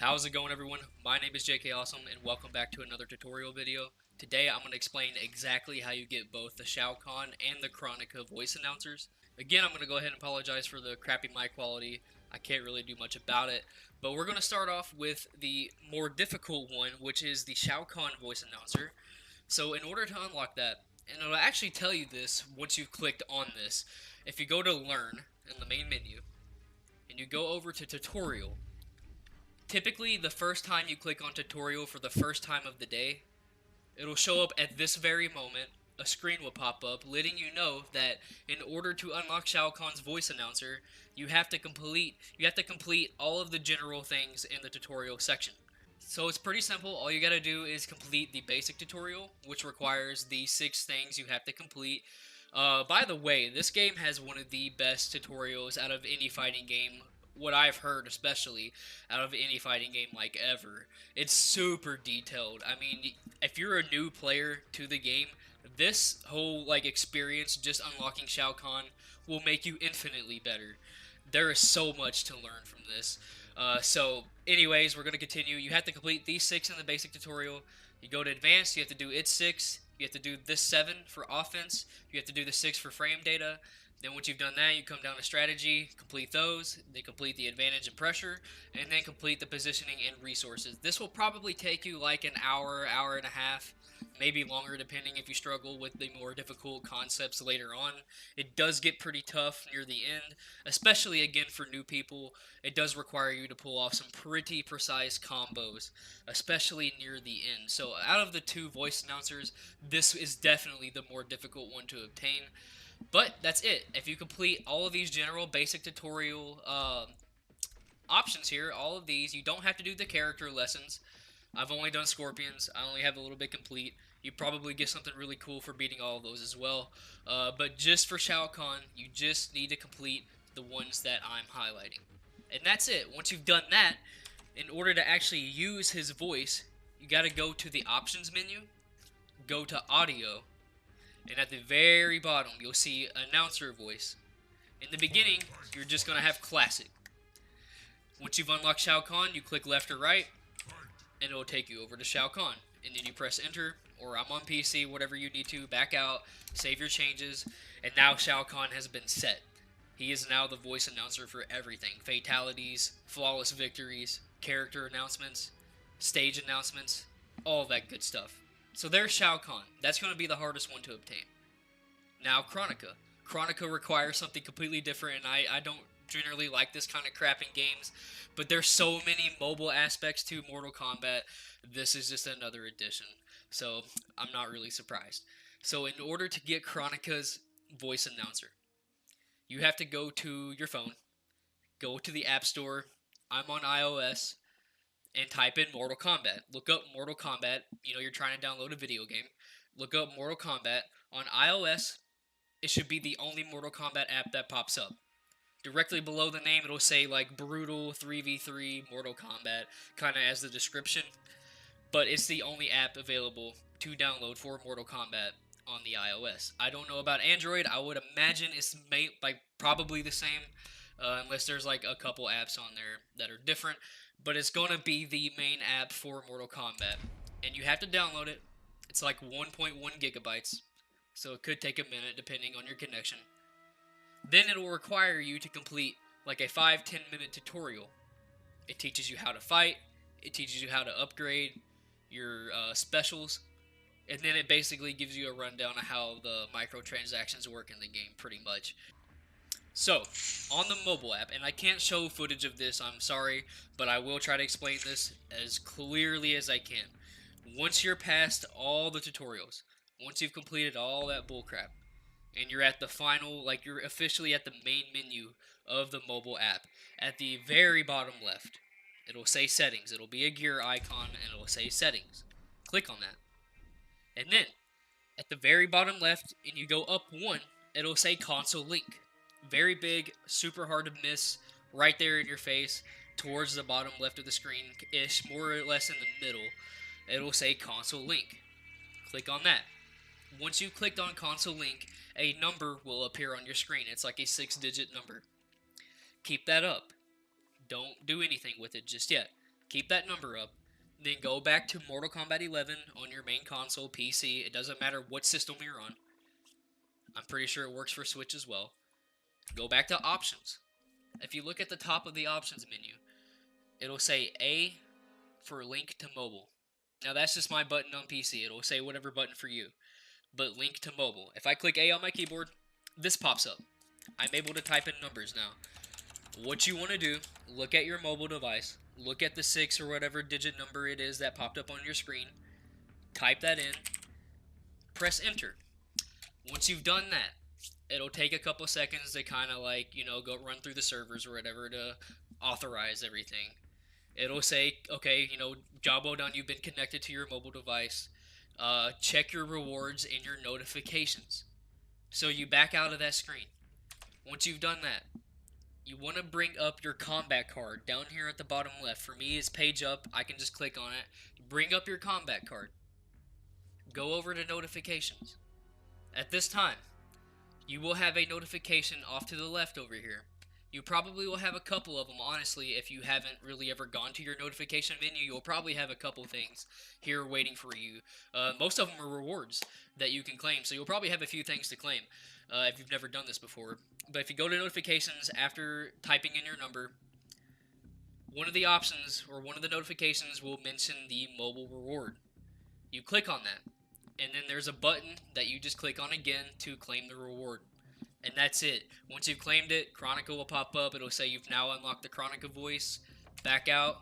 How's it going, everyone? My name is JK Awesome and welcome back to another tutorial video. Today I'm going to explain exactly how you get both the Shao Kahn and the Kronika voice announcers. Again, I'm going to go ahead and apologize for the crappy mic quality. I can't really do much about it, but we're going to start off with the more difficult one, which is the Shao Kahn voice announcer. So in order to unlock that, and it'll actually tell you this once you've clicked on this, if you go to Learn in the main menu, and you go over to Tutorial, typically the first time you click on tutorial for the first time of the day, it'll show up at this very moment. A screen will pop up letting you know that in order to unlock Shao Kahn's voice announcer, you have to complete all of the general things in the tutorial section. So it's pretty simple. All you gotta do is complete the basic tutorial, which requires the 6 things you have to complete. By the way, this game has one of the best tutorials out of any fighting game, what I've heard especially, out of any fighting game like ever. It's super detailed. I mean, if you're a new player to the game, this whole experience just unlocking Shao Kahn will make you infinitely better. There is so much to learn from this. So, anyways, we're going to continue. You have to complete these 6 in the basic tutorial. You go to advanced, you have to do it 6. You have to do this 7 for offense. You have to do the 6 for frame data. Then once you've done that, you come down to strategy, complete those, then complete the advantage and pressure, and then complete the positioning and resources. This will probably take you like an hour, hour and a half, maybe longer depending if you struggle with the more difficult concepts later on. It does get pretty tough near the end, especially again for new people. It does require you to pull off some pretty precise combos, especially near the end. So out of the 2 voice announcers, this is definitely the more difficult one to obtain. But that's it. If you complete all of these general basic tutorial options here, all of these, you don't have to do the character lessons. I've only done Scorpions. I only have a little bit complete. You probably get something really cool for beating all of those as well. But just for Shao Kahn, you just need to complete the ones that I'm highlighting. And that's it. Once you've done that, in order to actually use his voice, you got to go to the options menu, go to audio, and at the very bottom, you'll see announcer voice. In the beginning, you're just going to have classic. Once you've unlocked Shao Kahn, you click left or right, and it'll take you over to Shao Kahn. And then you press enter, or I'm on PC, whatever you need to, back out, save your changes, and now Shao Kahn has been set. He is now the voice announcer for everything. Fatalities, flawless victories, character announcements, stage announcements, all that good stuff. So there's Shao Kahn. That's going to be the hardest one to obtain. Now, Kronika. Kronika requires something completely different, and I don't generally like this kind of crap in games, but there's so many mobile aspects to Mortal Kombat. This is just another addition, so I'm not really surprised. So in order to get Kronika's voice announcer, you have to go to your phone, go to the App Store. I'm on iOS, and type in Mortal Kombat. Look up Mortal Kombat. You know, you're trying to download a video game. Look up Mortal Kombat. On iOS, it should be the only Mortal Kombat app that pops up. Directly below the name, it'll say like Brutal 3v3 Mortal Kombat, kind of as the description. But it's the only app available to download for Mortal Kombat on the iOS. I don't know about Android. I would imagine it's probably the same, unless there's like a couple apps on there that are different. But it's going to be the main app for Mortal Kombat. And you have to download it. It's like 1.1 gigabytes. So it could take a minute depending on your connection. Then it will require you to complete like a 5-10 minute tutorial. It teaches you how to fight. It teaches you how to upgrade your specials. And then it basically gives you a rundown of how the microtransactions work in the game pretty much. So, on the mobile app, and I can't show footage of this, I'm sorry, but I will try to explain this as clearly as I can. Once you're past all the tutorials, once you've completed all that bullcrap, and you're at the final, like you're officially at the main menu of the mobile app, at the very bottom left, it'll say settings. It'll be a gear icon, and it'll say settings. Click on that. And then, at the very bottom left, and you go up one, it'll say console link. Very big, super hard to miss, right there in your face, towards the bottom left of the screen-ish, more or less in the middle. It'll say console link. Click on that. Once you've clicked on console link, a number will appear on your screen. It's like a 6-digit number. Keep that up. Don't do anything with it just yet. Keep that number up. Then go back to Mortal Kombat 11 on your main console, PC. It doesn't matter what system you're on. I'm pretty sure it works for Switch as well. Go back to options. If you look at the top of the options menu, it'll say A for link to mobile. Now that's just my button on PC. It'll say whatever button for you. But link to mobile. If I click A on my keyboard, this pops up. I'm able to type in numbers now. What you want to do, look at your mobile device. Look at the 6 or whatever digit number it is that popped up on your screen. Type that in. Press enter. Once you've done that, it'll take a couple seconds to kind of like, go run through the servers or whatever to authorize everything. It'll say, okay, job well done, you've been connected to your mobile device. Check your rewards and your notifications. So you back out of that screen. Once you've done that, you want to bring up your combat card down here at the bottom left. For me, it's page up. I can just click on it. Bring up your combat card. Go over to notifications. At this time, you will have a notification off to the left over here. You probably will have a couple of them, honestly. If you haven't really ever gone to your notification menu, you'll probably have a couple things here waiting for you. Most of them are rewards that you can claim, so you'll probably have a few things to claim if you've never done this before. But if you go to notifications after typing in your number, one of the options or one of the notifications will mention the mobile reward. You click on that, and then there's a button that you just click on again to claim the reward. And that's it. Once you've claimed it, Kronika will pop up. It'll say you've now unlocked the Kronika voice. Back out.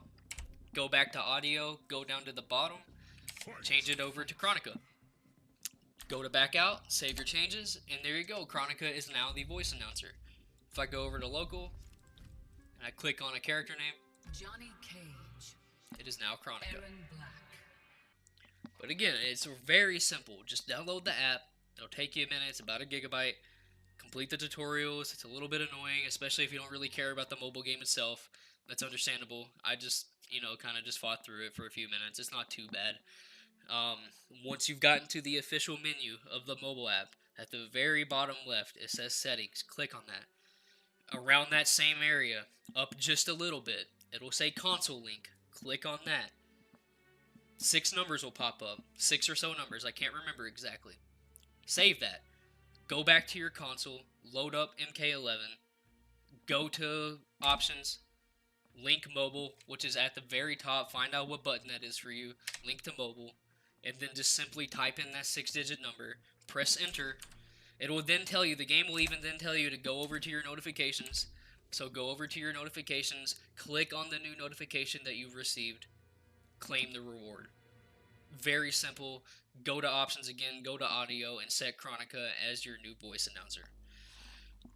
Go back to audio. Go down to the bottom. Change it over to Kronika. Go to back out. Save your changes. And there you go. Kronika is now the voice announcer. If I go over to local, and I click on a character name, Johnny Cage. It is now Kronika. Aaron Black. But again, it's very simple. Just download the app. It'll take you a minute. It's about a gigabyte. Complete the tutorials. It's a little bit annoying, especially if you don't really care about the mobile game itself. That's understandable. I just, kind of just fought through it for a few minutes. It's not too bad. Once you've gotten to the official menu of the mobile app, at the very bottom left, it says settings. Click on that. Around that same area, up just a little bit, it'll say console link. Click on that. 6 numbers will pop up. 6 or so numbers. I can't remember exactly. Save that. Go back to your console, load up MK11, go to options, link mobile, which is at the very top, find out what button that is for you, link to mobile, and then just simply type in that 6-digit number, press enter. It will then tell you, the game will even then tell you to go over to your notifications. So go over to your notifications, click on the new notification that you've received, claim the reward. Very simple. Go to options again, go to audio, and set Kronika as your new voice announcer.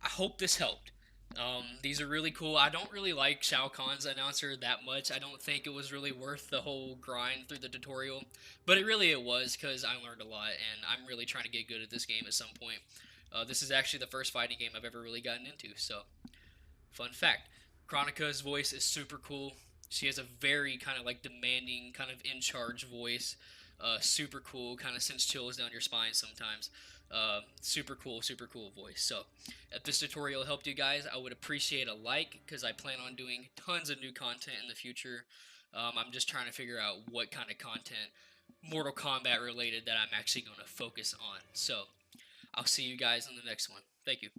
I hope this helped. These are really cool. I don't really like Shao Kahn's announcer that much. I don't think it was really worth the whole grind through the tutorial, but it was, because I learned a lot, and I'm really trying to get good at this game at some point. This is actually the first fighting game I've ever really gotten into, so fun fact. Kronika's voice is super cool. She has a very kind of like demanding, kind of in charge voice. Super cool, kind of sends chills down your spine sometimes. Super cool voice. So, if this tutorial helped you guys, I would appreciate a like, because I plan on doing tons of new content in the future. I'm just trying to figure out what kind of content, Mortal Kombat related, that I'm actually going to focus on. So, I'll see you guys in the next one. Thank you.